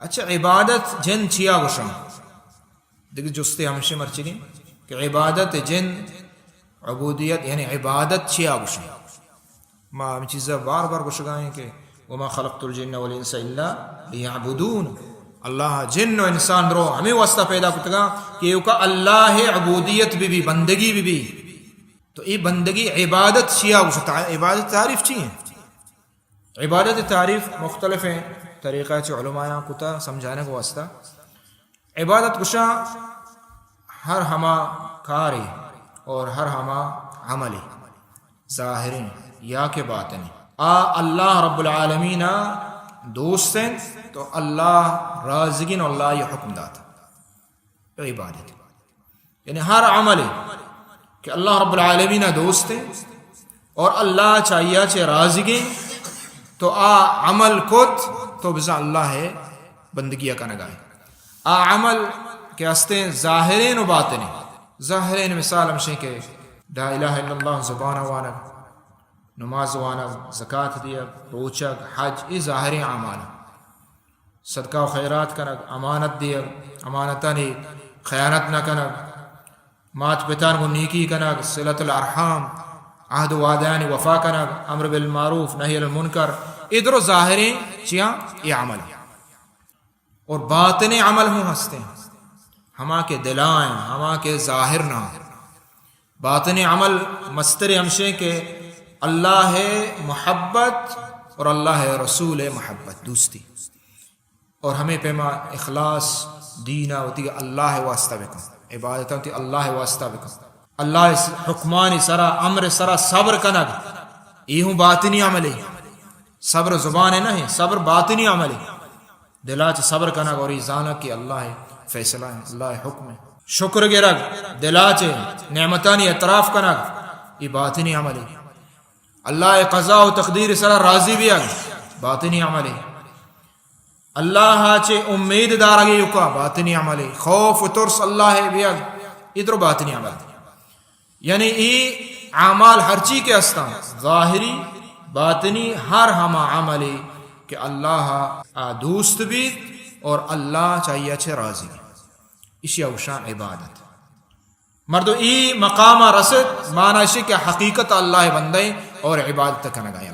اچھا عبادت جن چیا گوشم دیکھ جستے ہمشے مرچنی کہ عبادت جن عبودیت یعنی عبادت چیا گوشم ما ہم چیزیں بار بار گوشگائیں کہ وما خلقت الجن والانس الا لیعبدون اللہ جن و انسان رو ہمیں واسطہ پیدا کتگا کہ یوں کا اللہ عبودیت بھی بندگی بھی تو یہ بندگی عبادت چیا گوشتا عبادت تعریف چی ہے عبادت تعریف مختلف ہیں طریقہ چ علماء کتا سمجھانے کو واسطہ عبادت گشا ہر ہما کاری اور ہر ہما عملی ظاہری یا کے باطنی اللہ رب العالمین دوست ہیں تو اللہ رازقین اللہ یہ حکم داتا عبادت یعنی ہر عملی کہ اللہ رب العالمین دوست ہیں اور اللہ چاہیے چے رازقین تو عمل کت تو بزا اللہ ہے بندگیہ کا نگاہ عمل کے ہستے ظاہرین و باطنی ظاہرین مثال ہمشیں کہ لا الہ الا اللہ زبان وانا نماز وانا زکاة دیا روچک حج یہ ظاہری اعمال صدقہ و خیرات کنگ امانت دیا امانتہ نہیں خیانت نہ کنگ مات پتان کو نیکی کنگ صلت الارحام عہد و وعدان وفا کنگ امر بالمعروف نہی عن المنکر ادھر ظاہری چیاں یہ عمل اور باطن عمل ہوں ہستے ہیں ہما کے دلائیں ہما کے ظاہر نہ باطن عمل مستر ہمشے کہ اللہ ہے محبت اور اللہ ہے رسول محبت دوستی اور ہمیں پیما اخلاص دینہ ہوتی اللہ واسطہ بکن عبادت ہوتی اللہ واسطہ بکن اللہ حکمانی سرا امر سرا صبر کنگ یہ ہوں باطنی عملی صبر زبان ہے نہیں صبر باطنی عملی دلا چ صبر کنگ اور ایزانہ کی اللہ ہے فیصلہ ہے اللہ حکم ہے شکر گرگ دلا چ نعمتانی اعتراف کنگ یہ باطنی عملی اللہ قضاء و تقدیر سرا راضی بھی اگ باطنی عملی اللہ چ امید دار اگے یکا باطنی عملی خوف و ترس اللہ بھی اگ ادھر باطنی عمل یعنی یہ اعمال ہر چیز کے استان ظاہری باطنی ہر ہما عملی کہ اللہ دوست بھی اور اللہ چاہیے چھے راضی اسی اوشا عبادت مردو ای مقام رسد معنی اسی کہ حقیقت اللہ بندے اور عبادت کنگائیں